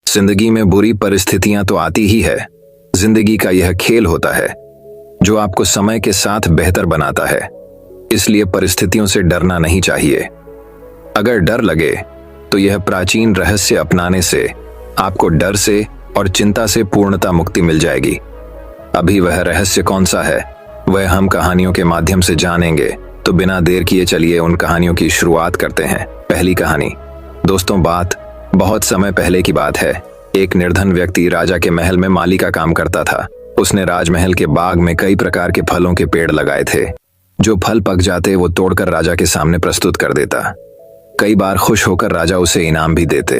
जिंदगी में बुरी परिस्थितियां तो आती ही है। जिंदगी का यह खेल होता है जो आपको समय के साथ बेहतर बनाता है। इसलिए परिस्थितियों से डरना नहीं चाहिए। अगर डर लगे तो यह प्राचीन रहस्य अपनाने से आपको डर से और चिंता से पूर्णता मुक्ति मिल जाएगी। अभी वह रहस्य कौन सा है, वह हम कहानियों के माध्यम से जानेंगे। तो बिना देर किए चलिए उन कहानियों की शुरुआत करते हैं। पहली कहानी। दोस्तों, बात बहुत समय पहले की बात है। एक निर्धन व्यक्ति राजा के महल में माली का काम करता था। उसने राजमहल के बाग में कई प्रकार के फलों के पेड़ लगाए थे। जो फल पक जाते वो तोड़कर राजा के सामने प्रस्तुत कर देता। कई बार खुश होकर राजा उसे इनाम भी देते।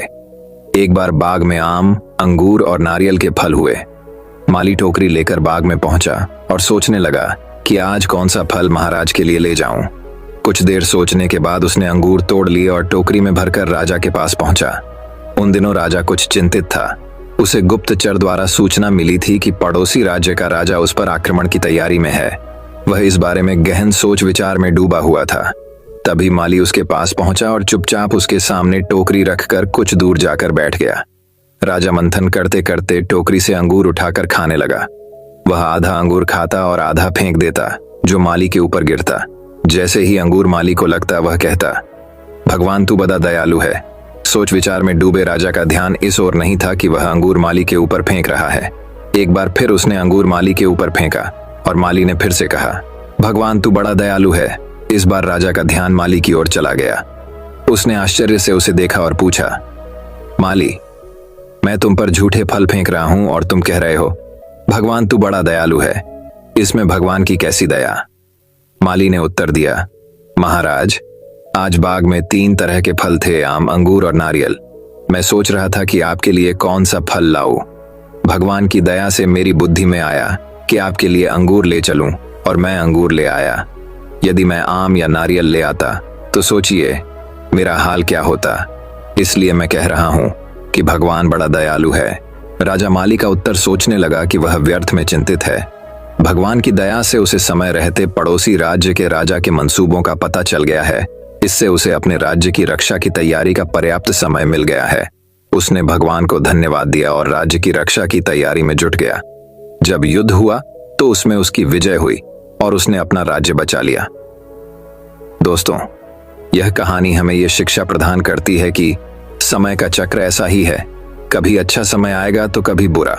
एक बार बाग में आम, अंगूर और नारियल के फल हुए। माली टोकरी लेकर बाग में पहुंचा और सोचने लगा कि आज कौन सा फल महाराज के लिए ले जाऊं। कुछ देर सोचने के बाद उसने अंगूर तोड़ लिए और टोकरी में भरकर राजा के पास पहुंचा। उन दिनों राजा कुछ चिंतित था। उसे गुप्तचर द्वारा सूचना मिली थी कि पड़ोसी राज्य का राजा उस पर आक्रमण की तैयारी में है। वह इस बारे में गहन सोच विचार में डूबा हुआ था। तभी माली उसके पास पहुंचा और चुपचाप उसके सामने टोकरी रखकर कुछ दूर जाकर बैठ गया। राजा मंथन करते करते टोकरी से अंगूर उठाकर खाने लगा। वह आधा अंगूर खाता और आधा फेंक देता, जो माली के ऊपर गिरता। जैसे ही अंगूर माली को लगता, वह कहता, भगवान तू बड़ा दयालु है। सोच विचार में डूबे राजा का ध्यान इस ओर नहीं था कि वह अंगूर माली के ऊपर फेंक रहा है। एक बार फिर उसने अंगूर माली के ऊपर फेंका और माली ने फिर से कहा, भगवान तू बड़ा दयालु है। इस बार राजा का ध्यान माली की ओर चला गया। उसने आश्चर्य से उसे देखा और पूछा, माली, मैं तुम पर झूठे फल फेंक रहा हूं और तुम कह रहे हो भगवान तू बड़ा दयालु है। इसमें भगवान की कैसी दया। माली ने उत्तर दिया, महाराज, आज बाग में 3 तरह के फल थे, आम, अंगूर और नारियल। मैं सोच रहा था कि आपके लिए कौन सा फल लाऊं। भगवान की दया से मेरी बुद्धि में आया कि आपके लिए अंगूर ले चलूं और मैं अंगूर ले आया। यदि मैं आम या नारियल ले आता तो सोचिए मेरा हाल क्या होता। इसलिए मैं कह रहा हूं कि भगवान बड़ा दयालु है। राजा माली का उत्तर सोचने लगा कि वह व्यर्थ में चिंतित है। भगवान की दया से उसे समय रहते पड़ोसी राज्य के राजा के मंसूबों का पता चल गया है। इससे उसे अपने राज्य की रक्षा की तैयारी का पर्याप्त समय मिल गया है। उसने भगवान को धन्यवाद दिया और राज्य की रक्षा की तैयारी में जुट गया। जब युद्ध हुआ तो उसमें उसकी विजय हुई और उसने अपना राज्य बचा लिया। दोस्तों, यह कहानी हमें यह शिक्षा प्रदान करती है कि समय का चक्र ऐसा ही है। कभी अच्छा समय आएगा तो कभी बुरा।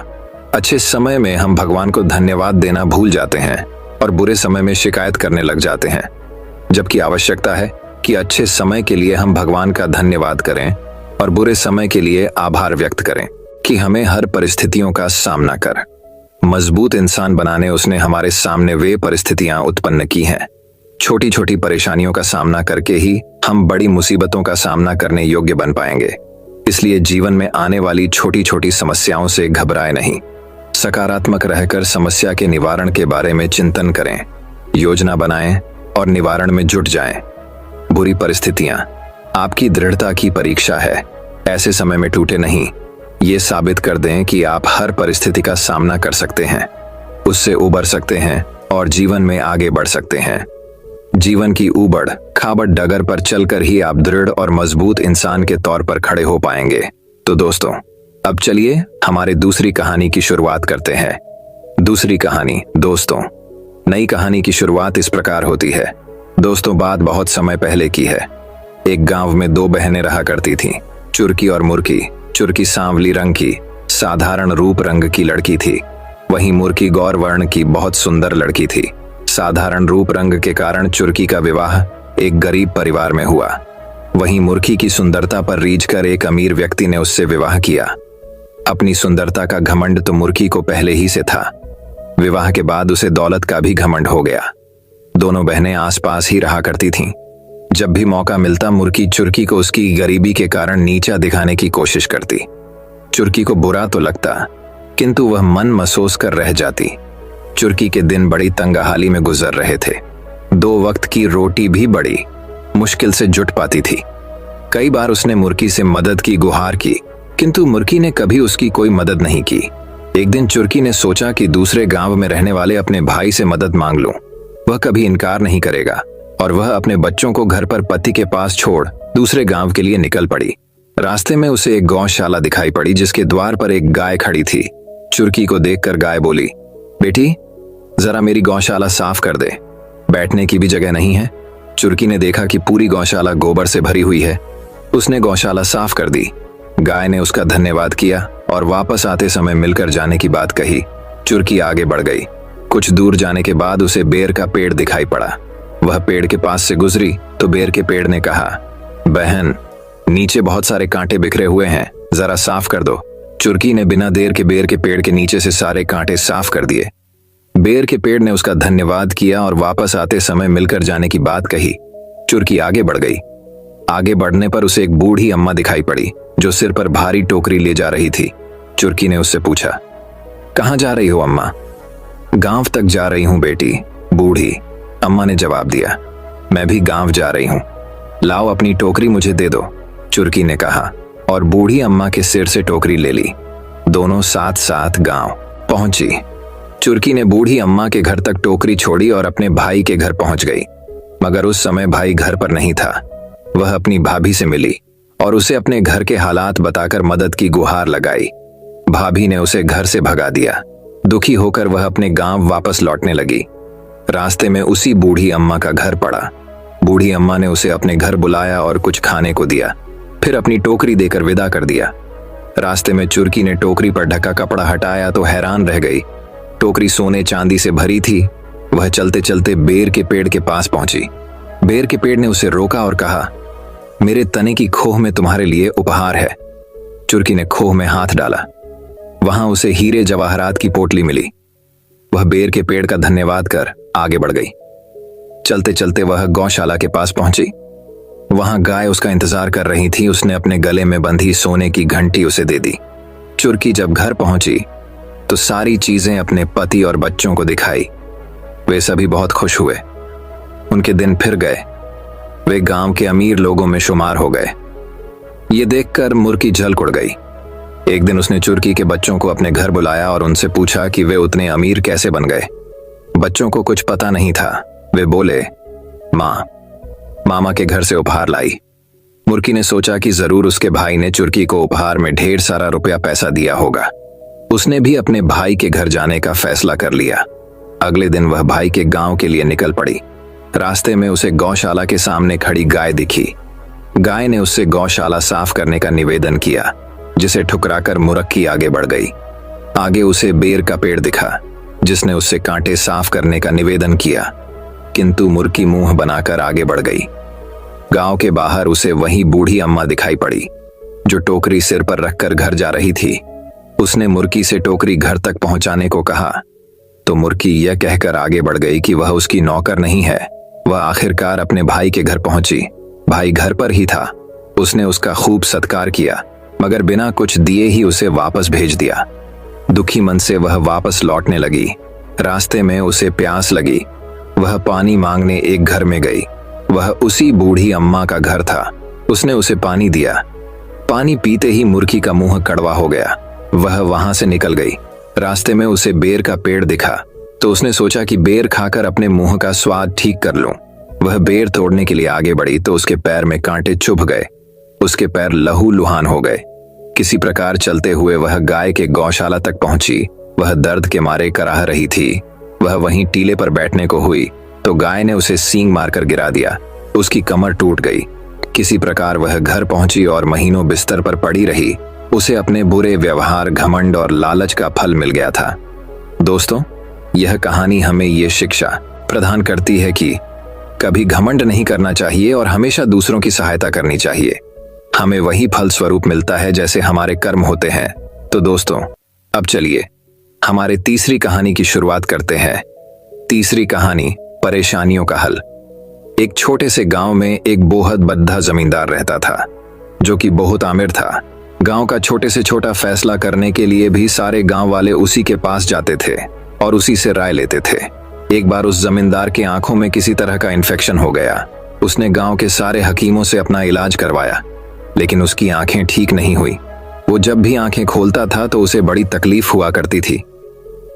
अच्छे समय में हम भगवान को धन्यवाद देना भूल जाते हैं और बुरे समय में शिकायत करने लग जाते हैं। जबकि आवश्यकता है कि अच्छे समय के लिए हम भगवान का धन्यवाद करें और बुरे समय के लिए आभार व्यक्त करें कि हमें हर परिस्थितियों का सामना कर मजबूत इंसान बनाने उसने हमारे सामने वे परिस्थितियां उत्पन्न की हैं। छोटी छोटी परेशानियों का सामना करके ही हम बड़ी मुसीबतों का सामना करने योग्य बन पाएंगे। इसलिए जीवन में आने वाली छोटी छोटी समस्याओं से घबराए नहीं। सकारात्मक रहकर समस्या के निवारण के बारे में चिंतन करें, योजना बनाएं और निवारण में जुट जाएं। बुरी परिस्थितियां आपकी दृढ़ता की परीक्षा है। ऐसे समय में टूटे नहीं। ये साबित कर दें कि आप हर परिस्थिति का सामना कर सकते हैं, उससे उबर सकते हैं और जीवन में आगे बढ़ सकते हैं। जीवन की ऊबड़ खाबड़ डगर पर चलकर ही आप दृढ़ और मजबूत इंसान के तौर पर खड़े हो पाएंगे। तो दोस्तों, अब चलिए हमारे दूसरी कहानी की शुरुआत करते हैं। दूसरी कहानी। दोस्तों, नई कहानी की शुरुआत इस प्रकार होती है। दोस्तों, बात बहुत समय पहले की है। एक गांव में 2 बहनें रहा करती थीं, चुरकी और मुर्की। चुरकी सांवली रंग की, साधारण रूप रंग की लड़की थी। वहीं मुर्की गौर वर्ण की बहुत सुंदर लड़की थी। साधारण रूप रंग के कारण चुरकी का विवाह एक गरीब परिवार में हुआ। वहीं मुर्की की सुंदरता पर रीझकर एक अमीर व्यक्ति ने उससे विवाह किया। अपनी सुंदरता का घमंड तो मुर्की को पहले ही से था। विवाह के बाद उसे दौलत का भी घमंड हो गया। दोनों बहनें आसपास ही रहा करती थीं। जब भी मौका मिलता मुर्की चुरकी को उसकी गरीबी के कारण नीचा दिखाने की कोशिश करती। चुरकी को बुरा तो लगता, किंतु वह मन महसूस कर रह जाती। चुरकी के दिन बड़ी तंगहाली में गुजर रहे थे। 2 वक्त की रोटी भी बड़ी मुश्किल से जुट पाती थी। कई बार उसने मुर्की से मदद की गुहार की, किंतु मुर्की ने कभी उसकी कोई मदद नहीं की। एक दिन चुरकी ने सोचा कि दूसरे गांव में रहने वाले अपने भाई से मदद मांग लूं। वह कभी इनकार नहीं करेगा और वह अपने बच्चों को घर पर पति के पास छोड़ दूसरे गांव के लिए निकल पड़ी। रास्ते में उसे एक गौशाला दिखाई पड़ी जिसके द्वार पर एक गाय खड़ी थी। चुरकी को देखकर गाय बोली, बेटी जरा मेरी गौशाला साफ कर दे, बैठने की भी जगह नहीं है। चुरकी ने देखा कि पूरी गौशाला गोबर से भरी हुई है। उसने गौशाला साफ कर दी। गाय ने उसका धन्यवाद किया और वापस आते समय मिलकर जाने की बात कही। चुरकी आगे बढ़ गई। कुछ दूर जाने के बाद उसे बेर का पेड़ दिखाई पड़ा। वह पेड़ के पास से गुजरी तो बेर के पेड़ ने कहा, बहन नीचे बहुत सारे कांटे बिखरे हुए हैं, जरा साफ कर दो। चुरकी ने बिना देर के बेर के पेड़ के नीचे से सारे कांटे साफ कर दिए। बेर के पेड़ ने उसका धन्यवाद किया और वापस आते समय मिलकर जाने की बात कही। चुरकी आगे बढ़ गई। आगे बढ़ने पर उसे एक बूढ़ी अम्मा दिखाई पड़ी जो सिर पर भारी टोकरी ले जा रही थी। चुरकी ने उससे पूछा, कहाँ जा रही हो अम्मा? गांव तक जा रही हूं बेटी, बूढ़ी अम्मा ने जवाब दिया। मैं भी गांव जा रही हूं, लाओ अपनी टोकरी मुझे दे दो, चुरकी ने कहा और बूढ़ी अम्मा के सिर से टोकरी ले ली। दोनों साथ साथ गांव पहुंची। चुरकी ने बूढ़ी अम्मा के घर तक टोकरी छोड़ी और अपने भाई के घर पहुंच गई। मगर उस समय भाई घर पर नहीं था। वह अपनी भाभी से मिली और उसे अपने घर के हालात बताकर मदद की गुहार लगाई। भाभी ने उसे घर से भगा दिया। दुखी होकर वह अपने गांव वापस लौटने लगी। रास्ते में उसी बूढ़ी अम्मा का घर पड़ा। बूढ़ी अम्मा ने उसे अपने घर बुलाया और कुछ खाने को दिया, फिर अपनी टोकरी देकर विदा कर दिया। रास्ते में चुरकी ने टोकरी पर ढका कपड़ा हटाया तो हैरान रह गई। टोकरी सोने चांदी से भरी थी। वह चलते चलते बेर के पेड़ के पास पहुंची। बेर के पेड़ ने उसे रोका और कहा, मेरे तने की खोह में तुम्हारे लिए उपहार है। चुरकी ने खोह में हाथ डाला। वहां उसे हीरे जवाहरात की पोटली मिली। वह बेर के पेड़ का धन्यवाद कर आगे बढ़ गई। चलते चलते वह गौशाला के पास पहुंची। वहां गाय उसका इंतजार कर रही थी। उसने अपने गले में बंधी सोने की घंटी उसे दे दी। चुरकी जब घर पहुंची तो सारी चीजें अपने पति और बच्चों को दिखाई। वे सभी बहुत खुश हुए। उनके दिन फिर गए। वे गांव के अमीर लोगों में शुमार हो गए। ये देखकर मुर्की झलक उड़ गई। एक दिन उसने चुरकी के बच्चों को अपने घर बुलाया और उनसे पूछा कि वे उतने अमीर कैसे बन गए। बच्चों को कुछ पता नहीं था। वे बोले, माँ मामा के घर से उपहार लाई। मुर्की ने सोचा कि जरूर उसके भाई ने चुरकी को उपहार में ढेर सारा रुपया पैसा दिया होगा। उसने भी अपने भाई के घर जाने का फैसला कर लिया। अगले दिन वह भाई के गांव के लिए निकल पड़ी। रास्ते में उसे गौशाला के सामने खड़ी गाय दिखी। गाय ने उससे गौशाला साफ करने का निवेदन किया, जिसे ठुकराकर मुरक्की आगे बढ़ गई। आगे उसे बेर का पेड़ दिखा, जिसने उससे कांटे साफ करने का निवेदन किया, किंतु मुर्की मुंह बनाकर आगे बढ़ गई। गांव के बाहर उसे वही बूढ़ी अम्मा दिखाई पड़ी, जो टोकरी सिर पर रखकर घर जा रही थी। उसने मुर्की से टोकरी घर तक पहुंचाने को कहा, तो मुर्की यह कहकर आगे बढ़ गई कि वह उसकी नौकर नहीं है। वह आखिरकार अपने भाई के घर पहुंची। भाई घर पर ही था। उसने उसका खूब सत्कार किया, मगर बिना कुछ दिए ही उसे वापस भेज दिया। दुखी मन से वह वापस लौटने लगी। रास्ते में उसे प्यास लगी। वह पानी मांगने एक घर में गई। वह उसी बूढ़ी अम्मा का घर था। उसने उसे पानी दिया। पानी पीते ही मुर्की का मुंह कड़वा हो गया। वह वहां से निकल गई। रास्ते में उसे बेर का पेड़ दिखा, तो उसने सोचा कि बेर खाकर अपने मुंह का स्वाद ठीक कर लूं। वह बेर तोड़ने के लिए आगे बढ़ी तो उसके पैर में कांटे चुभ गए। उसके पैर लहू लुहान हो गए। किसी प्रकार चलते हुए वह गाय के गौशाला तक पहुंची। वह दर्द के मारे कराह रही थी। वह वहीं टीले पर बैठने को हुई तो गाय ने उसे सींग मारकर गिरा दिया। उसकी कमर टूट गई। किसी प्रकार वह घर पहुंची और महीनों बिस्तर पर पड़ी रही। उसे अपने बुरे व्यवहार, घमंड और लालच का फल मिल गया था। दोस्तों, यह कहानी हमें ये शिक्षा प्रदान करती है कि कभी घमंड नहीं करना चाहिए और हमेशा दूसरों की सहायता करनी चाहिए। हमें वही फल स्वरूप मिलता है जैसे हमारे कर्म होते हैं। तो दोस्तों, अब चलिए हमारे तीसरी कहानी की शुरुआत करते हैं। तीसरी कहानी, परेशानियों का हल। एक छोटे से गांव में एक बोहद बद्धा जमींदार रहता था, जो कि बहुत आमिर था। गांव का छोटे से छोटा फैसला करने के लिए भी सारे गांव वाले उसी के पास जाते थे और उसी से राय लेते थे। एक बार उस जमींदार के आंखों में किसी तरह का इन्फेक्शन हो गया। उसने गांव के सारे हकीमों से अपना इलाज करवाया, लेकिन उसकी आंखें ठीक नहीं हुई। वो जब भी आंखें खोलता था तो उसे बड़ी तकलीफ हुआ करती थी।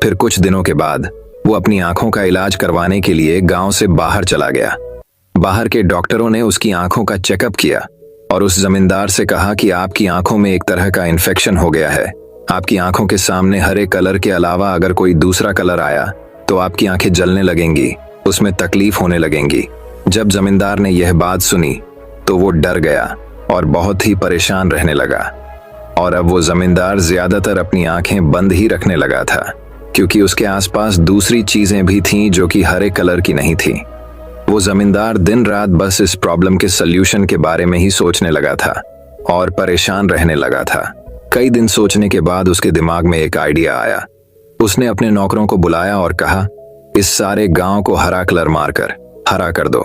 फिर कुछ दिनों के बाद वो अपनी आंखों का इलाज करवाने के लिए गांव से बाहर चला गया। बाहर के डॉक्टरों ने उसकी आंखों का चेकअप किया, और उस जमींदार से कहा कि आपकी आंखों में एक तरह का इन्फेक्शन हो गया है। आपकी आंखों के सामने हरे कलर के अलावा अगर कोई दूसरा कलर आया तो आपकी आंखें जलने लगेंगी, उसमें तकलीफ होने लगेंगी। जब जमींदार ने यह बात सुनी तो वो डर गया और बहुत ही परेशान रहने लगा। और अब वो जमींदार ज्यादातर अपनी आंखें बंद ही रखने लगा था, क्योंकि उसके आसपास दूसरी चीजें भी थीं जो कि हरे कलर की नहीं थीं। वो जमींदार दिन रात बस इस प्रॉब्लम के सल्यूशन के बारे में ही सोचने लगा था और परेशान रहने लगा था। कई दिन सोचने के बाद उसके दिमाग में एक आइडिया आया। उसने अपने नौकरों को बुलाया और कहा, इस सारे गांव को हरा कलर मारकर हरा कर दो।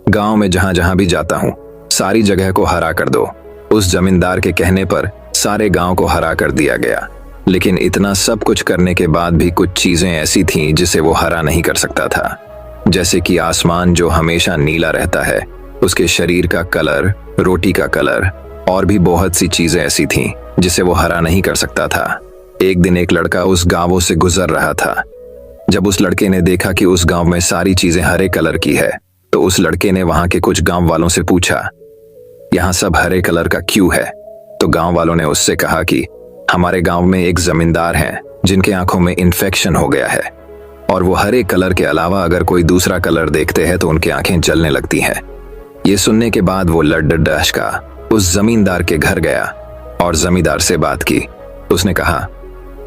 गांव में जहां जहां भी जाता हूं सारी जगह को हरा कर दो। उस जमींदार के कहने पर सारे गांव को हरा कर दिया गया। लेकिन इतना सब कुछ करने के बाद भी कुछ चीजें ऐसी थीं जिसे वो हरा नहीं कर सकता था, जैसे कि आसमान जो हमेशा नीला रहता है, उसके शरीर का कलर, रोटी का कलर, और भी बहुत सी चीजें ऐसी थीं जिसे वो हरा नहीं कर सकता था। एक दिन एक लड़का उस गांवों से गुजर रहा था। जब उस लड़के ने देखा कि उस गांव में सारी चीजें हरे कलर की है, तो उस लड़के ने वहां के कुछ गांव वालों से पूछा, यहाँ सब हरे कलर का क्यों है? तो गांव वालों ने उससे कहा कि हमारे गांव में एक जमींदार हैं जिनके आंखों में इन्फेक्शन हो गया है और वो हरे कलर के अलावा अगर कोई दूसरा कलर देखते हैं तो उनकी आंखें जलने लगती हैं। ये सुनने के बाद वो लड्डू उस जमींदार के घर गया और जमींदार से बात की। उसने कहा,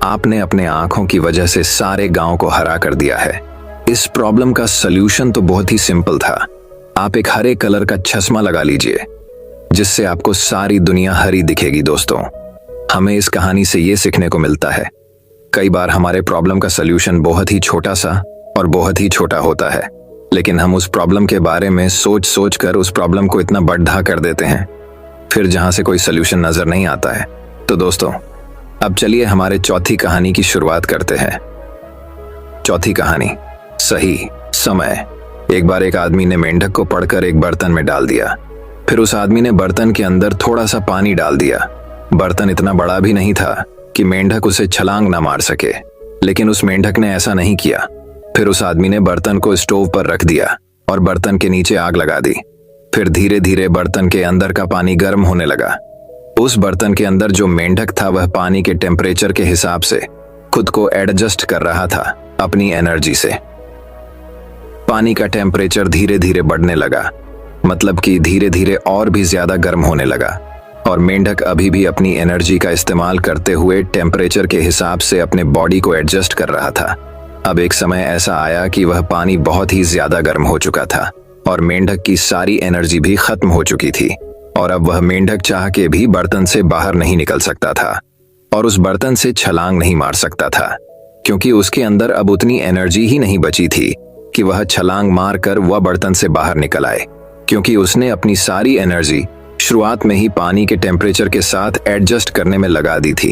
आपने अपने आंखों की वजह से सारे गांव को हरा कर दिया है। इस प्रॉब्लम का सल्यूशन तो बहुत ही सिंपल था। आप एक हरे कलर का चश्मा लगा लीजिए जिससे आपको सारी दुनिया हरी दिखेगी। दोस्तों, हमें इस कहानी से ये सीखने को मिलता है, कई बार हमारे प्रॉब्लम का सल्यूशन बहुत ही छोटा सा और बहुत ही छोटा होता है, लेकिन हम उस प्रॉब्लम के बारे में सोच सोच कर उस प्रॉब्लम को इतना बढ़ा कर देते हैं, फिर जहां से कोई सल्यूशन नजर नहीं आता है। तो दोस्तों, अब चलिए हमारे चौथी कहानी की शुरुआत करते हैं। चौथी कहानी, सही समय। एक बार एक आदमी ने मेंढक को पकड़कर एक बर्तन में डाल दिया। फिर उस आदमी ने बर्तन के अंदर थोड़ा सा पानी डाल दिया। बर्तन इतना बड़ा भी नहीं था कि मेंढक उसे छलांग ना मार सके, लेकिन उस मेंढक ने ऐसा नहीं किया। फिर उस आदमी ने बर्तन को स्टोव पर रख दिया और बर्तन के नीचे आग लगा दी। फिर धीरे धीरे बर्तन के अंदर का पानी गर्म होने लगा। उस बर्तन के अंदर जो मेंढक था वह पानी के टेम्परेचर के हिसाब से खुद को एडजस्ट कर रहा था अपनी एनर्जी से। पानी का टेम्परेचर धीरे धीरे बढ़ने लगा, मतलब कि धीरे धीरे और भी ज्यादा गर्म होने लगा, और मेंढक अभी भी अपनी एनर्जी का इस्तेमाल करते हुए टेम्परेचर के हिसाब से अपने बॉडी को एडजस्ट कर रहा था। अब एक समय ऐसा आया कि वह पानी बहुत ही ज्यादा गर्म हो चुका था और मेंढक की सारी एनर्जी भी खत्म हो चुकी थी, और अब वह मेंढक चाह के भी बर्तन से बाहर नहीं निकल सकता था और उस बर्तन से छलांग नहीं मार सकता था, क्योंकि उसके अंदर अब उतनी एनर्जी ही नहीं बची थी कि वह छलांग मारकर वह बर्तन से बाहर निकल आए, क्योंकि उसने अपनी सारी एनर्जी शुरुआत में ही पानी के टेम्परेचर के साथ एडजस्ट करने में लगा दी थी।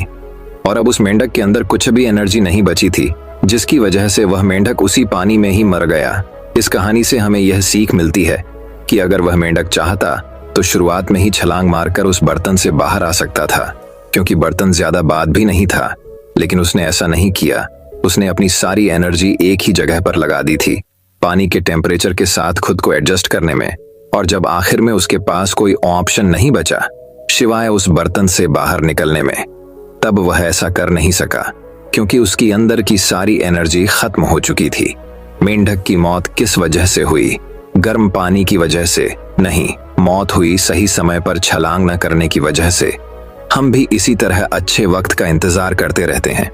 और अब उस मेंढक के अंदर कुछ भी एनर्जी नहीं बची थी, जिसकी वजह से वह मेंढक उसी पानी में ही मर गया। इस कहानी से हमें यह सीख मिलती है कि अगर वह मेंढक चाहता तो शुरुआत में ही छलांग मारकर उस बर्तन से बाहर आ सकता था, क्योंकि बर्तन ज्यादा बाद भी नहीं था। लेकिन उसने ऐसा नहीं किया। उसने अपनी सारी एनर्जी एक ही जगह पर लगा दी थी, पानी के टेम्परेचर के साथ खुद को एडजस्ट करने में। और जब आखिर में उसके पास कोई ऑप्शन नहीं बचा सिवाय उस बर्तन से बाहर निकलने में, तब वह ऐसा कर नहीं सका, क्योंकि उसकी अंदर की सारी एनर्जी खत्म हो चुकी थी। मेंढक की मौत किस वजह से हुई? गर्म पानी की वजह से नहीं, मौत हुई सही समय पर छलांग न करने की वजह से। हम भी इसी तरह अच्छे वक्त का इंतजार करते रहते हैं।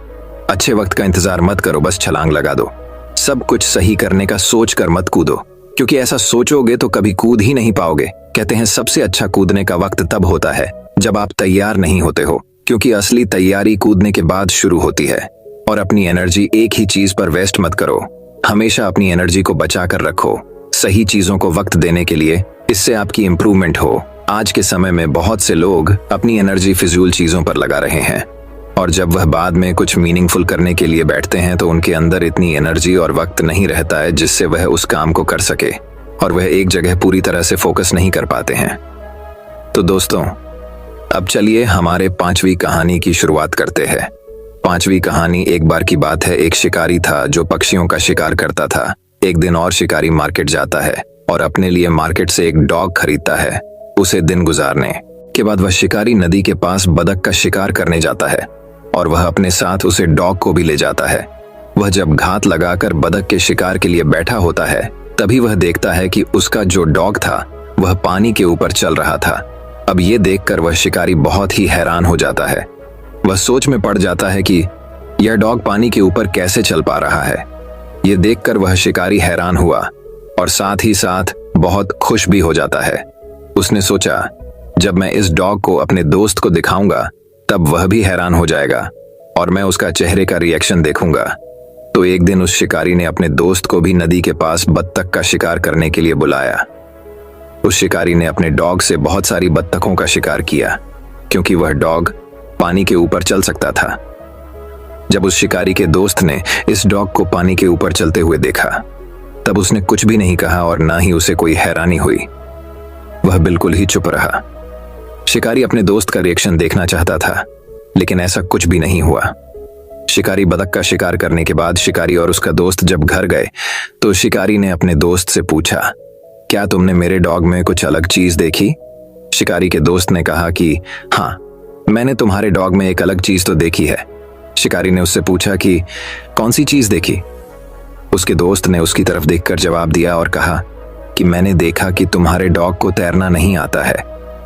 अच्छे वक्त का इंतजार मत करो, बस छलांग लगा दो। सब कुछ सही करने का सोच कर मत कूदो, क्योंकि ऐसा सोचोगे तो कभी कूद ही नहीं पाओगे। कहते हैं सबसे अच्छा कूदने का वक्त तब होता है जब आप तैयार नहीं होते हो, क्योंकि असली तैयारी कूदने के बाद शुरू होती है। और अपनी एनर्जी एक ही चीज पर वेस्ट मत करो, हमेशा अपनी एनर्जी को बचा कर रखो सही चीजों को वक्त देने के लिए, इससे आपकी इंप्रूवमेंट हो। आज के समय में बहुत से लोग अपनी एनर्जी फिजूल चीजों पर लगा रहे हैं, और जब वह बाद में कुछ मीनिंगफुल करने के लिए बैठते हैं तो उनके अंदर इतनी एनर्जी और वक्त नहीं रहता है जिससे वह उस काम को कर सके, और वह एक जगह पूरी तरह से फोकस नहीं कर पाते हैं। तो दोस्तों, अब चलिए हमारे 5वीं कहानी की शुरुआत करते हैं। 5वीं कहानी, एक बार की बात है, एक शिकारी था जो पक्षियों का शिकार करता था। एक दिन और शिकारी मार्केट जाता है और अपने लिए मार्केट से एक डॉग खरीदता है उसे दिन गुजारने। के बाद वह शिकारी नदी के पास बतख का शिकार करने जाता है और वह अपने साथ उसे डॉग को भी ले जाता है। वह जब घात लगाकर बतख के शिकार के लिए बैठा होता है तभी वह देखता है कि उसका जो डॉग था वह पानी के ऊपर चल रहा था। अब ये देखकर वह शिकारी बहुत ही हैरान हो जाता है। वह सोच में पड़ जाता है कि यह डॉग पानी के ऊपर कैसे चल पा रहा है। ये देखकर वह शिकारी हैरान हुआ और साथ ही साथ बहुत खुश भी हो जाता है। उसने सोचा जब मैं इस डॉग को अपने दोस्त को दिखाऊंगा तब वह भी हैरान हो जाएगा और मैं उसका चेहरे का रिएक्शन देखूंगा। तो एक दिन उस शिकारी ने अपने दोस्त को भी नदी के पास बत्तख का शिकार करने के लिए बुलाया। उस शिकारी ने अपने डॉग से बहुत सारी बत्तखों का शिकार किया क्योंकि वह डॉग पानी के ऊपर चल सकता था। जब उस शिकारी के दोस्त ने इस डॉग को पानी के ऊपर चलते हुए देखा तब उसने कुछ भी नहीं कहा और ना ही उसे कोई हैरानी हुई। वह बिल्कुल ही चुप रहा। शिकारी अपने दोस्त का रिएक्शन देखना चाहता था लेकिन ऐसा कुछ भी नहीं हुआ। शिकारी बतख का शिकार करने के बाद शिकारी और उसका दोस्त जब घर गए तो शिकारी ने अपने दोस्त से पूछा, क्या तुमने मेरे डॉग में कुछ अलग चीज देखी? शिकारी के दोस्त ने कहा कि हाँ, मैंने तुम्हारे डॉग में एक अलग चीज तो देखी है। शिकारी ने उससे पूछा कि कौन सी चीज देखी? उसके दोस्त ने उसकी तरफ देखकर जवाब दिया और कहा कि मैंने देखा कि तुम्हारे डॉग को तैरना नहीं आता है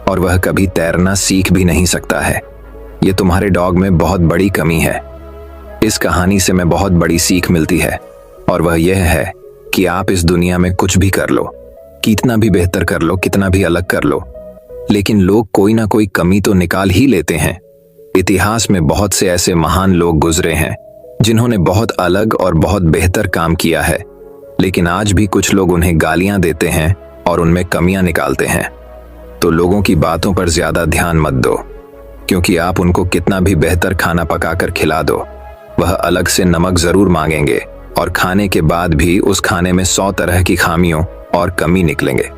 और वह कभी तैरना सीख भी नहीं सकता है। यह तुम्हारे डॉग में बहुत बड़ी कमी है। इस कहानी से मैं बहुत बड़ी सीख मिलती है और वह यह है कि आप इस दुनिया में कुछ भी कर लो, कितना भी बेहतर कर लो, कितना भी अलग कर लो, लेकिन लोग कोई ना कोई कमी तो निकाल ही लेते हैं। इतिहास में बहुत से ऐसे महान लोग गुजरे हैं जिन्होंने बहुत अलग और बहुत बेहतर काम किया है, लेकिन आज भी कुछ लोग उन्हें गालियां देते हैं और उनमें कमियां निकालते हैं। तो लोगों की बातों पर ज्यादा ध्यान मत दो, क्योंकि आप उनको कितना भी बेहतर खाना पकाकर खिला दो, वह अलग से नमक जरूर मांगेंगे और खाने के बाद भी उस खाने में 100 तरह की खामियों और कमी निकलेंगे।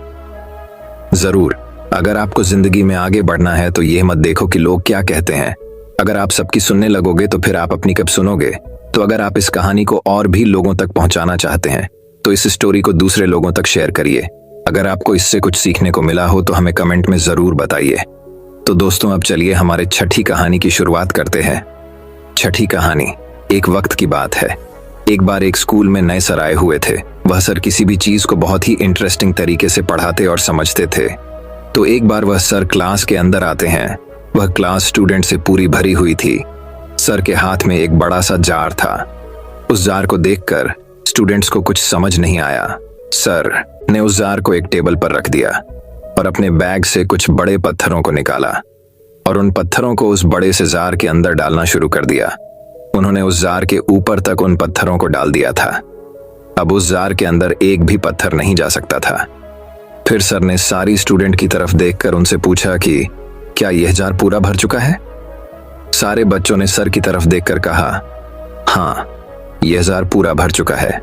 जरूर, अगर आपको जिंदगी में आगे बढ़ना है तो यह मत देखो कि लोग क्या कहते हैं। अगर आप सबकी सुनने लगोगे तो फिर आप अपनी कब सुनोगे? तो अगर आप इस कहानी को और भी लोगों तक पहुंचाना चाहते हैं तो इस स्टोरी को दूसरे लोगों तक शेयर करिए। अगर आपको इससे कुछ सीखने को मिला हो तो हमें कमेंट में जरूर बताइए। तो दोस्तों, अब चलिए हमारे छठी कहानी की शुरुआत करते हैं। छठी कहानी। एक वक्त की बात है। एक बार एक स्कूल में नए सर आए हुए थे। वह सर किसी भी चीज को बहुत ही इंटरेस्टिंग तरीके से पढ़ाते और समझते थे। तो एक बार वह सर क्लास के अंदर आते हैं। वह क्लास स्टूडेंट से पूरी भरी हुई थी। सर के हाथ में एक बड़ा सा जार था। उस जार को देखकर स्टूडेंट्स को कुछ समझ नहीं आया। सर ने उस जार को एक टेबल पर रख दिया और अपने बैग से कुछ बड़े पत्थरों को निकाला और उन पत्थरों को उस बड़े से जार के अंदर डालना शुरू कर दिया। उन्होंने उस जार के ऊपर तक उन पत्थरों को डाल दिया था। अब उस जार के अंदर एक भी पत्थर नहीं जा सकता था। फिर सर ने सारी स्टूडेंट की तरफ देखकर उनसे पूछा कि क्या यह जार पूरा भर चुका है? सारे बच्चों ने सर की तरफ देखकर कहा, हाँ, यह जार पूरा भर चुका है।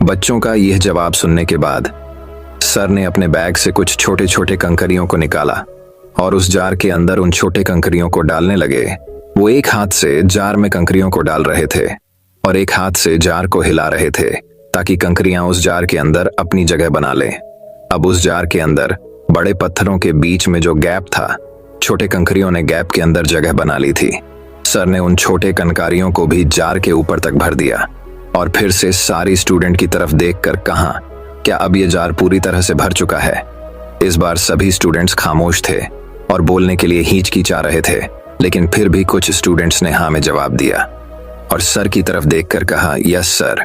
बच्चों का यह जवाब सुनने के बाद सर ने अपने बैग से कुछ छोटे छोटे कंकरियों को निकाला और उस जार के अंदर उन छोटे कंकरियों को डालने लगे। वो एक हाथ से जार में कंकरियों को डाल रहे थे और एक हाथ से जार को हिला रहे थे ताकि कंकरियां उस जार के अंदर अपनी जगह बना लें। अब उस जार के अंदर बड़े पत्थरों के बीच में जो गैप था, छोटे कंकरियों ने गैप के अंदर जगह बना ली थी। सर ने उन छोटे कंकारियों को भी जार के ऊपर तक भर दिया और फिर से सारी स्टूडेंट की तरफ देखकर कहा, क्या अब ये जार पूरी तरह से भर चुका है? इस बार सभी स्टूडेंट्स खामोश थे और बोलने के लिए हिचकिचा रहे थे, लेकिन फिर भी कुछ स्टूडेंट्स ने हाँ में जवाब दिया और सर की तरफ देखकर कहा, यस सर,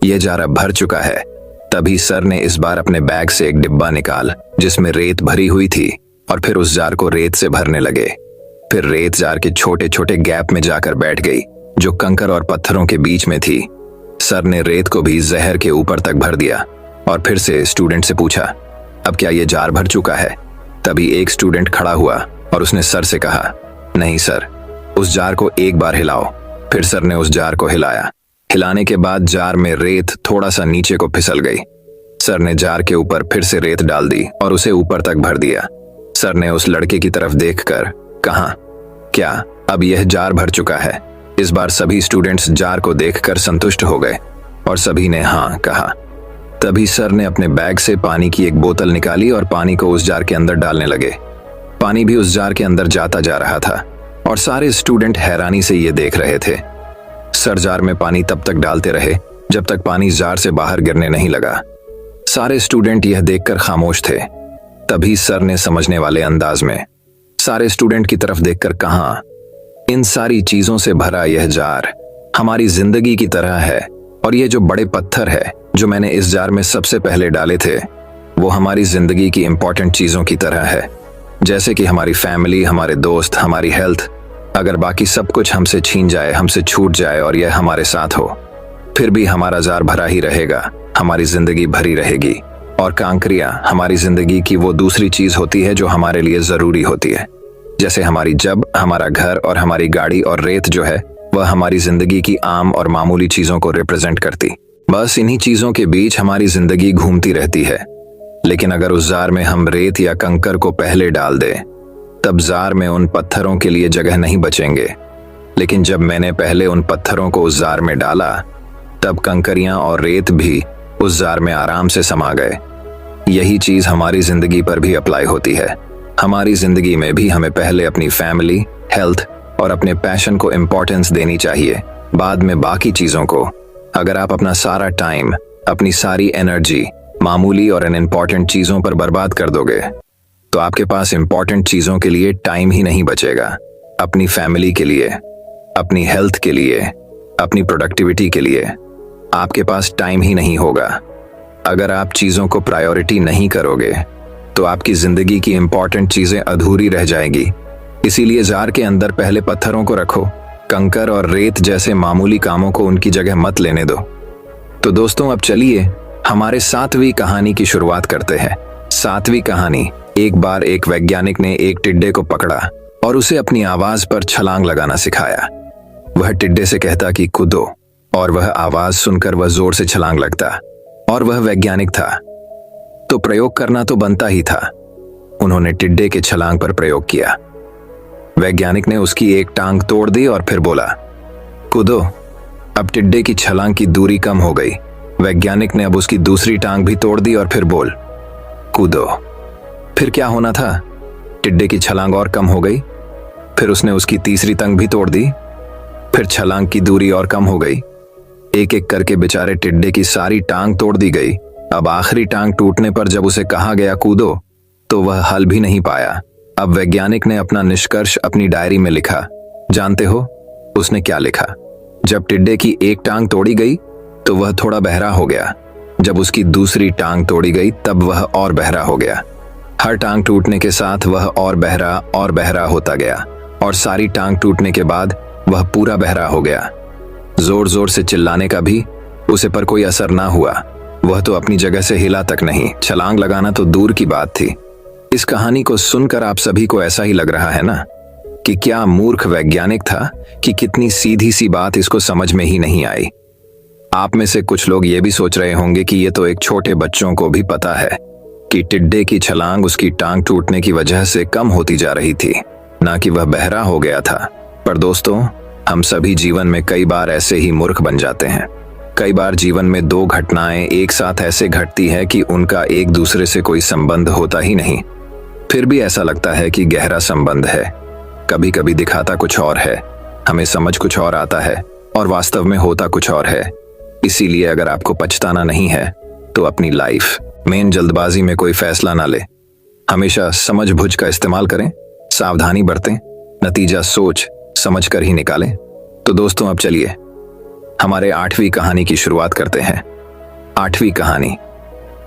यह जार अब भर चुका है। तभी सर ने इस बार अपने बैग से एक डिब्बा निकाल जिसमें रेत भरी हुई थी और फिर उस जार को रेत से भरने लगे। फिर रेत जार के छोटे छोटे गैप में जाकर बैठ गई जो कंकर और पत्थरों के बीच में थी। सर ने रेत को भी जहर के ऊपर तक भर दिया और फिर से स्टूडेंट से पूछा, अब क्या ये जार भर चुका है? तभी एक स्टूडेंट खड़ा हुआ और उसने सर से कहा, नहीं सर, उस जार को एक बार हिलाओ। फिर सर ने उस जार को हिलाया। हिलाने के बाद जार में रेत थोड़ा सा नीचे को फिसल गई। सर ने जार के ऊपर फिर से रेत डाल दी और उसे ऊपर तक भर दिया। सर ने उस लड़के की तरफ देखकर कहा, क्या अब यह जार भर चुका है? इस बार सभी स्टूडेंट्स जार को देखकर संतुष्ट हो गए और सभी ने हाँ कहा। तभी सर ने अपने बैग से पानी की एक बोतल निकाली और पानी को उस जार के अंदर डालने लगे पानी भी उस जार के अंदर जाता जा रहा था और सारे स्टूडेंट हैरानी से ये देख रहे थे। सर जार में पानी तब तक डालते रहे जब तक पानी जार से बाहर गिरने नहीं लगा। सारे स्टूडेंट यह देखकर खामोश थे। तभी सर ने समझने वाले अंदाज में सारे स्टूडेंट की तरफ देखकर कहा, इन सारी चीजों से भरा यह जार हमारी जिंदगी की तरह है, और ये जो बड़े पत्थर है जो मैंने इस जार में सबसे पहले डाले थे वो हमारी जिंदगी की इंपॉर्टेंट चीजों की तरह है, जैसे कि हमारी फैमिली, हमारे दोस्त, हमारी हेल्थ। अगर बाकी सब कुछ हमसे छीन जाए, हमसे छूट जाए और यह हमारे साथ हो, फिर भी हमारा जार भरा ही रहेगा, हमारी जिंदगी भरी रहेगी। और कांकरियां हमारी जिंदगी की वो दूसरी चीज होती है जो हमारे लिए जरूरी होती है, जैसे हमारी जब, हमारा घर और हमारी गाड़ी, और रेत जो है वह हमारी जिंदगी की आम और मामूली चीजों को रिप्रेजेंट करती। बस इन्हीं चीजों के बीच हमारी जिंदगी घूमती रहती है। लेकिन अगर उस जार में हम रेत या कंकर को पहले डाल दें, तब जार में उन पत्थरों के लिए जगह नहीं बचेंगे। लेकिन जब मैंने पहले उन पत्थरों को उस जार में डाला, तब कंकरियां और रेत भी उस जार में आराम से समा गए। यही चीज हमारी जिंदगी पर भी अप्लाई होती है। हमारी जिंदगी में भी हमें पहले अपनी फैमिली, हेल्थ और अपने पैशन को इम्पोर्टेंस देनी चाहिए, बाद में बाकी चीजों को। अगर आप अपना सारा टाइम, अपनी सारी एनर्जी मामूली और अनइम्पोर्टेंट चीजों पर बर्बाद कर दोगे, तो आपके पास इंपॉर्टेंट चीजों के लिए टाइम ही नहीं बचेगा। अपनी फैमिली के लिए, अपनी हेल्थ के लिए, अपनी प्रोडक्टिविटी के लिए आपके पास टाइम ही नहीं होगा। अगर आप चीजों को प्रायोरिटी नहीं करोगे तो आपकी जिंदगी की इंपॉर्टेंट चीजें अधूरी रह जाएगी। इसीलिए जार के अंदर पहले पत्थरों को रखो, कंकर और रेत जैसे मामूली कामों को उनकी जगह मत लेने दो। तो दोस्तों, अब चलिए हमारे 7वीं कहानी की शुरुआत करते हैं। 7वीं कहानी। एक बार एक वैज्ञानिक ने एक टिड्डे को पकड़ा और उसे अपनी आवाज पर छलांग लगाना सिखाया। वह टिड्डे से कहता कि कूदो, और वह आवाज सुनकर वह जोर से छलांग लगता। और वह वैज्ञानिक था तो प्रयोग करना तो बनता ही था। उन्होंने टिड्डे के छलांग पर प्रयोग किया। वैज्ञानिक ने उसकी एक टांग तोड़ दी और फिर बोला, कूदो। अब टिड्डे की छलांग की दूरी कम हो गई। वैज्ञानिक ने अब उसकी दूसरी टांग भी तोड़ दी और फिर बोल, कूदो। फिर क्या होना था? टिड्डे की छलांग और कम हो गई। फिर उसने उसकी तीसरी टांग भी तोड़ दी। फिर छलांग की दूरी और कम हो गई। एक एक करके बेचारे टिड्डे की सारी टांग तोड़ दी गई। अब आखिरी टांग टूटने पर जब उसे कहा गया कूदो, तो वह हल भी नहीं पाया। अब वैज्ञानिक ने अपना निष्कर्ष अपनी डायरी में लिखा। जानते हो उसने क्या लिखा? जब टिड्डे की एक टांग तोड़ी गई तो वह थोड़ा बहरा हो गया। जब उसकी दूसरी टांग तोड़ी गई तब वह और बहरा हो गया। हर टांग टूटने के साथ वह और बहरा होता गया, और सारी टांग टूटने के बाद वह पूरा बहरा हो गया। जोर जोर से चिल्लाने का भी उसे पर कोई असर ना हुआ। वह तो अपनी जगह से हिला तक नहीं। छलांग लगाना तो दूर की बात थी। इस कहानी को सुनकर आप सभी को ऐसा ही लग रहा है ना कि क्या मूर्ख वैज्ञानिक था, कि कितनी सीधी सी बात इसको समझ में ही नहीं आई। आप में से कुछ लोग ये भी सोच रहे होंगे कि ये तो एक छोटे बच्चों को भी पता है कि टिड्डे की छलांग उसकी टांग टूटने की वजह से कम होती जा रही थी, ना कि वह बहरा हो गया था। पर दोस्तों, हम सभी जीवन में कई बार ऐसे ही मूर्ख बन जाते हैं। कई बार जीवन में दो घटनाएं एक साथ ऐसे घटती है कि उनका एक दूसरे से कोई संबंध होता ही नहीं, फिर भी ऐसा लगता है कि गहरा संबंध है। कभी कभी दिखाता कुछ और है, हमें समझ कुछ और आता है, और वास्तव में होता कुछ और है। इसीलिए अगर आपको पछताना नहीं है तो अपनी लाइफ में जल्दबाजी में कोई फैसला ना ले। हमेशा समझ बुझ का इस्तेमाल करें, सावधानी बरतें, नतीजा सोच समझ कर ही निकालें। तो दोस्तों, अब चलिए हमारे 8वीं कहानी की शुरुआत करते हैं। 8वीं कहानी।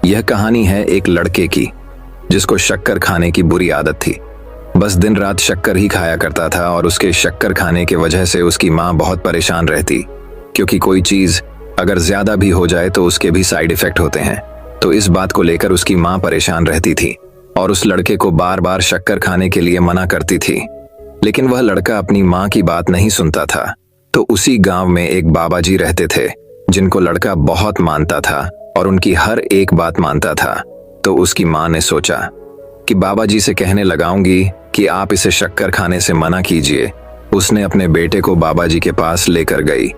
यह कहानी है एक लड़के की जिसको शक्कर खाने की बुरी आदत थी। बस दिन रात शक्कर ही खाया करता था, और उसके शक्कर खाने की वजह से उसकी माँ बहुत परेशान रहती, क्योंकि कोई चीज अगर ज्यादा भी हो जाए तो उसके भी साइड इफेक्ट होते हैं। तो इस बात को लेकर उसकी माँ परेशान रहती थी और उस लड़के को बार बार शक्कर खाने के लिए मना करती थी। लेकिन वह लड़का अपनी माँ की बात नहीं सुनता था। तो उसी गांव में एक बाबा जी रहते थे जिनको लड़का बहुत मानता था और उनकी हर एक बात मानता था। तो उसकी माँ ने सोचा कि बाबा जी से कहने लगाऊंगी कि आप इसे शक्कर खाने से मना कीजिए। उसने अपने बेटे को बाबा जी के पास लेकर गई।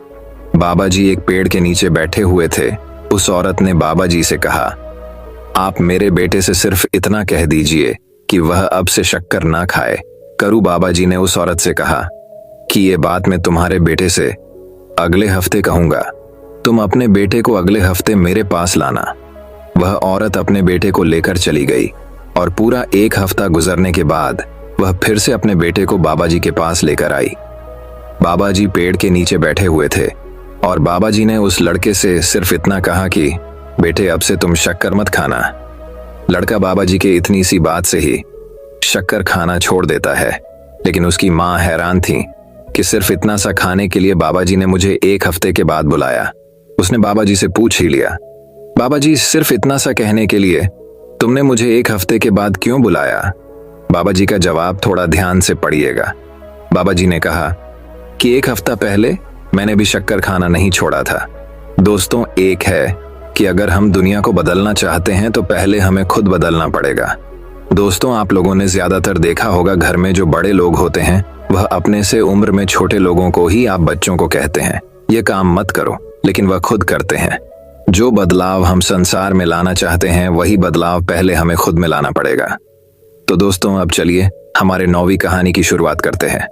बाबा जी एक पेड़ के नीचे बैठे हुए थे। उस औरत ने बाबा जी से कहा, आप मेरे बेटे से सिर्फ इतना कह दीजिए कि वह अब से शक्कर ना खाए। करू बाबा जी ने उस औरत से कहा कि ये बात मैं तुम्हारे बेटे से अगले हफ्ते कहूंगा। तुम अपने बेटे को अगले हफ्ते मेरे पास लाना। वह औरत अपने बेटे को लेकर चली गई और पूरा 1 हफ्ता गुजरने के बाद वह फिर से अपने बेटे को बाबा जी के पास लेकर आई। बाबा जी पेड़ के नीचे बैठे हुए थे और बाबा जी ने उस लड़के से सिर्फ इतना कहा कि बेटे अब से तुम शक्कर मत खाना। लड़का बाबा जी के इतनी सी बात से ही शक्कर खाना छोड़ देता है। लेकिन उसकी माँ हैरान थी कि सिर्फ इतना सा खाने के लिए बाबा जी ने मुझे 1 हफ्ते के बाद बुलाया। उसने बाबा जी से पूछ ही लिया, बाबा जी सिर्फ इतना सा कहने के लिए तुमने मुझे 1 हफ्ते के बाद क्यों बुलाया? बाबा जी का जवाब थोड़ा ध्यान से पढ़िएगा। बाबा जी ने कहा कि 1 हफ्ता पहले मैंने भी शक्कर खाना नहीं छोड़ा था। दोस्तों, एक है कि अगर हम दुनिया को बदलना चाहते हैं तो पहले हमें खुद बदलना पड़ेगा। दोस्तों, आप लोगों ने ज्यादातर देखा होगा घर में जो बड़े लोग होते हैं वह अपने से उम्र में छोटे लोगों को ही आप बच्चों को कहते हैं ये काम मत करो, लेकिन वह खुद करते हैं। जो बदलाव हम संसार में लाना चाहते हैं वही बदलाव पहले हमें खुद में लाना पड़ेगा। तो दोस्तों, अब चलिए हमारे 9वीं कहानी की शुरुआत करते हैं।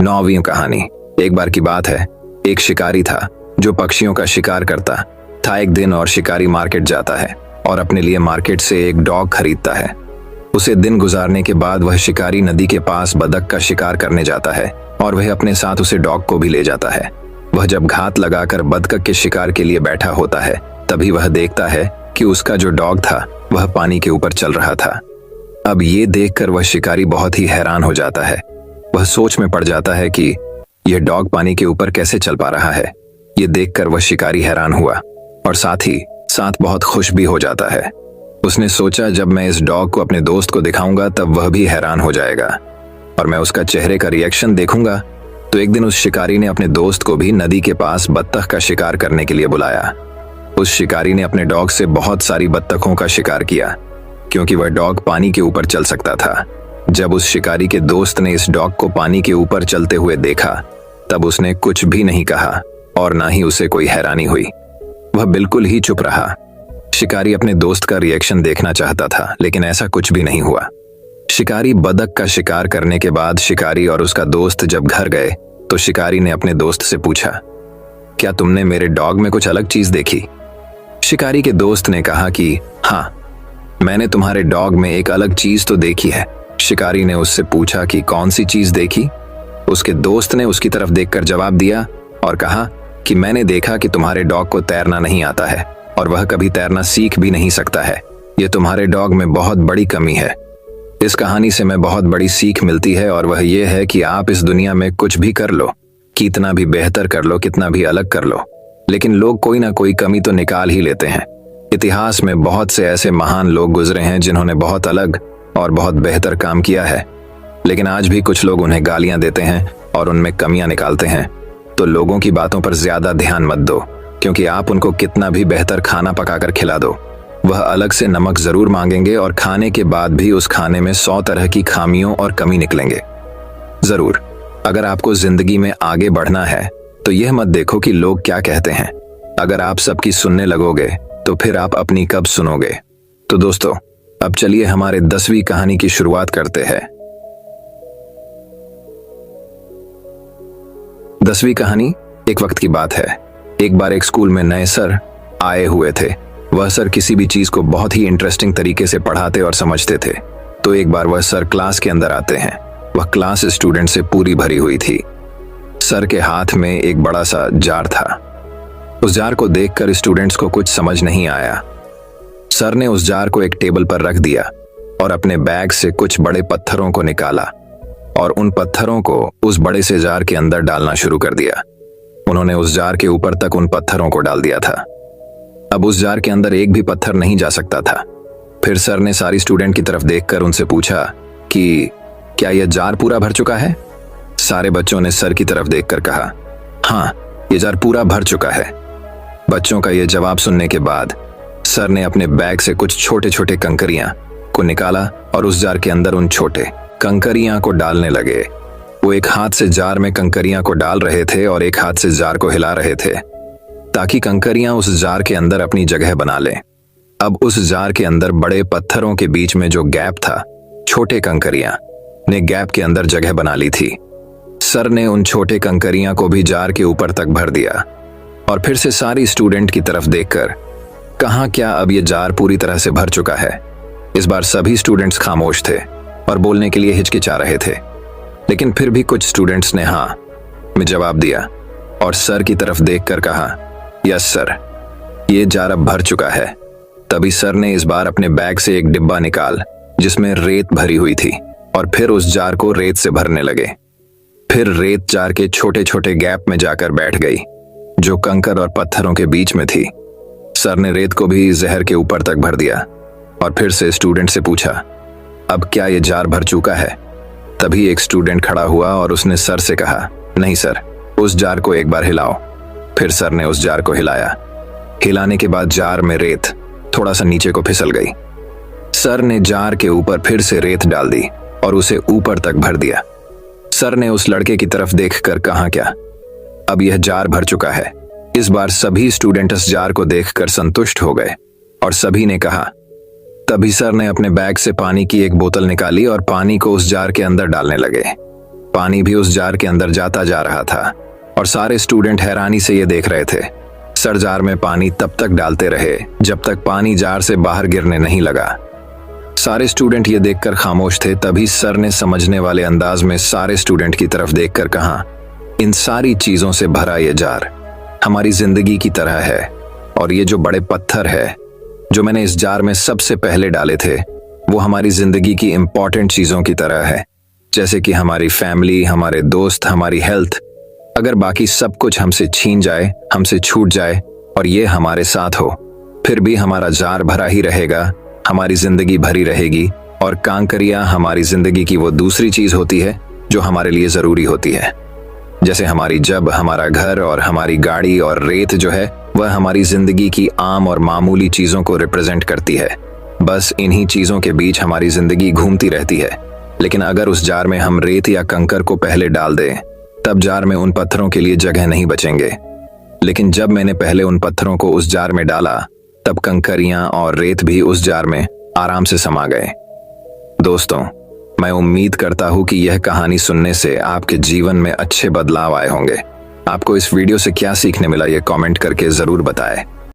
9वीं कहानी। एक बार की बात है, एक शिकारी था जो पक्षियों का शिकार करता था। एक दिन और शिकारी मार्केट जाता है और अपने लिए मार्केट से एक डॉग खरीदता है। उसे दिन गुजारने के बाद वह शिकारी नदी के पास बतख का शिकार करने जाता है और वह अपने साथ उसे डॉग को भी ले जाता है। वह जब घात लगाकर बतख के शिकार के लिए बैठा होता है तभी वह देखता है कि उसका जो डॉग था वह पानी के ऊपर चल रहा था। अब ये देखकर वह शिकारी बहुत ही हैरान हो जाता है। वह सोच में पड़ जाता है कि यह डॉग पानी के ऊपर कैसे चल पा रहा है। ये देखकर वह शिकारी हैरान हुआ और साथ ही साथ बहुत खुश भी हो जाता है। उसने सोचा जब मैं इस डॉग को अपने दोस्त को दिखाऊंगा तब वह भी हैरान हो जाएगा और मैं उसका चेहरे का रिएक्शन देखूंगा। तो एक दिन उस शिकारी ने अपने दोस्त को भी नदी के पास बत्तख का शिकार करने के लिए बुलाया। उस शिकारी ने अपने डॉग से बहुत सारी बत्तखों का शिकार किया क्योंकि वह डॉग पानी के ऊपर चल सकता था। जब उस शिकारी के दोस्त ने इस डॉग को पानी के ऊपर चलते हुए देखा तब उसने कुछ भी नहीं कहा और ना ही उसे कोई हैरानी हुई। वह बिल्कुल ही चुप रहा। शिकारी अपने दोस्त का रिएक्शन देखना चाहता था लेकिन ऐसा कुछ भी नहीं हुआ। शिकारी बतख का शिकार करने के बाद शिकारी और उसका दोस्त जब घर गए तो शिकारी ने अपने दोस्त से पूछा, क्या तुमने मेरे डॉग में कुछ अलग चीज देखी? शिकारी के दोस्त ने कहा कि हाँ, मैंने तुम्हारे डॉग में एक अलग चीज तो देखी है। शिकारी ने उससे पूछा कि कौन सी चीज देखी? उसके दोस्त ने उसकी तरफ देखकर जवाब दिया और कहा कि मैंने देखा कि तुम्हारे डॉग को तैरना नहीं आता है और वह कभी तैरना सीख भी नहीं सकता है। ये तुम्हारे डॉग में बहुत बड़ी कमी है। इस कहानी से मैं बहुत बड़ी सीख मिलती है और वह ये है कि आप इस दुनिया में कुछ भी कर लो, कितना भी बेहतर कर लो, कितना भी अलग कर लो, लेकिन लोग कोई ना कोई कमी तो निकाल ही लेते हैं। इतिहास में बहुत से ऐसे महान लोग गुजरे हैं जिन्होंने बहुत अलग और बहुत बेहतर काम किया है, लेकिन आज भी कुछ लोग उन्हें गालियां देते हैं और उनमें कमियां निकालते हैं। तो लोगों की बातों पर ज्यादा ध्यान मत दो, क्योंकि आप उनको कितना भी बेहतर खाना पकाकर खिला दो, वह अलग से नमक जरूर मांगेंगे और खाने के बाद भी उस खाने में 100 तरह की खामियों और कमी निकलेंगे। जरूर, अगर आपको जिंदगी में आगे बढ़ना है तो यह मत देखो कि लोग क्या कहते हैं। अगर आप सबकी सुनने लगोगे तो फिर आप अपनी कब सुनोगे। तो दोस्तों, अब चलिए हमारे 10वीं कहानी की शुरुआत करते हैं। 10वीं कहानी। एक वक्त की बात है, एक बार एक स्कूल में नए सर आए हुए थे। वह सर किसी भी चीज को बहुत ही इंटरेस्टिंग तरीके से पढ़ाते और समझते थे। तो एक बार वह सर क्लास के अंदर आते हैं। वह क्लास स्टूडेंट से पूरी भरी हुई थी। सर के हाथ में एक बड़ा सा जार था। उस जार को देखकर स्टूडेंट्स को कुछ समझ नहीं आया। सर ने उस जार को एक टेबल पर रख दिया और अपने बैग से कुछ बड़े पत्थरों को निकाला और उन पत्थरों को उस बड़े से जार के अंदर डालना शुरू कर दिया। उन्होंने उस जार के ऊपर तक उन पत्थरों को डाल दिया था। अब उस जार के अंदर एक भी पत्थर नहीं जा सकता था। फिर सर ने सारी स्टूडेंट की तरफ देखकर उनसे पूछा कि क्या यह जार पूरा भर चुका है? सारे बच्चों ने सर की तरफ देखकर कहा, हाँ, यह जार पूरा भर चुका है। बच्चों का यह जवाब सुनने के बाद सर ने अपने बैग से कुछ छोटे छोटे कंकरियां को निकाला और उस जार के अंदर उन छोटे कंकरियां को डालने लगे। वो एक हाथ से जार में कंकरियां को डाल रहे थे और एक हाथ से जार को हिला रहे थे ताकि कंकरियां उस जार के अंदर अपनी जगह बना लें। अब उस जार के अंदर बड़े पत्थरों के बीच में जो गैप था छोटे कंकरियां ने गैप के अंदर जगह बना ली थी। सर ने उन छोटे कंकरियां को भी जार के ऊपर तक भर दिया और फिर से सारी स्टूडेंट की तरफ देखकर कहा, क्या अब ये जार पूरी तरह से भर चुका है? इस बार सभी स्टूडेंट्स खामोश थे और बोलने के लिए हिचकिचा रहे थे, लेकिन फिर भी कुछ स्टूडेंट्स ने हाँ में जवाब दिया और सर की तरफ देखकर कहा, यस सर, ये जार अब भर चुका है। तभी सर ने इस बार अपने बैग से एक डिब्बा निकाल जिसमें रेत भरी हुई थी और फिर उस जार को रेत से भरने लगे। फिर रेत जार के छोटे छोटे गैप में जाकर बैठ गई जो कंकर और पत्थरों के बीच में थी। सर ने रेत को भी जहर के ऊपर तक भर दिया और फिर से स्टूडेंट से पूछा, अब क्या ये जार भर चुका है? तभी एक स्टूडेंट खड़ा हुआ और उसने सर से कहा, नहीं सर, उस जार को एक बार हिलाओ। फिर सर ने उस जार को हिलाया। हिलाने के बाद जार में रेत थोड़ा सा नीचे को फिसल गई। सर ने जार के ऊपर फिर से रेत डाल दी और उसे ऊपर तक भर दिया। सर ने उस लड़के की तरफ देखकर कहा, क्या अब यह जार भर चुका है? इस बार सभी स्टूडेंट इस जार को देखकर संतुष्ट हो गए और सभी ने कहा। तभी सर ने अपने बैग से पानी की एक बोतल निकाली और पानी को उस जार के अंदर डालने लगे। पानी भी उस जार के अंदर जाता जा रहा था और सारे स्टूडेंट हैरानी से ये देख रहे थे। सर जार में पानी तब तक डालते रहे जब तक पानी जार से बाहर गिरने नहीं लगा। सारे स्टूडेंट ये देखकर खामोश थे। तभी सर ने समझने वाले अंदाज में सारे स्टूडेंट की तरफ देखकर कहा, इन सारी चीजों से भरा ये जार हमारी जिंदगी की तरह है और ये जो बड़े पत्थर है जो मैंने इस जार में सबसे पहले डाले थे वो हमारी जिंदगी की इंपॉर्टेंट चीजों की तरह है, जैसे कि हमारी फैमिली, हमारे दोस्त, हमारी हेल्थ। अगर बाकी सब कुछ हमसे छीन जाए, हमसे छूट जाए और ये हमारे साथ हो, फिर भी हमारा जार भरा ही रहेगा, हमारी जिंदगी भरी रहेगी। और कांकरियां हमारी जिंदगी की वो दूसरी चीज होती है जो हमारे लिए जरूरी होती है, जैसे हमारी जब, हमारा घर और हमारी गाड़ी, और रेत जो है वह हमारी जिंदगी की आम और मामूली चीजों को रिप्रेजेंट करती है। बस इन्हीं चीजों के बीच हमारी जिंदगी घूमती रहती है। लेकिन अगर उस जार में हम रेत या कंकर को पहले डाल दें, तब जार में उन पत्थरों के लिए जगह नहीं बचेंगे। लेकिन जब मैंने पहले उन पत्थरों को उस जार में डाला, तब कंकरियां और रेत भी उस जार में आराम से समा गए। दोस्तों, मैं उम्मीद करता हूं कि यह कहानी सुनने से आपके जीवन में अच्छे बदलाव आए होंगे। आपको इस वीडियो से क्या सीखने मिला, यह कमेंट करके जरूर बताएं।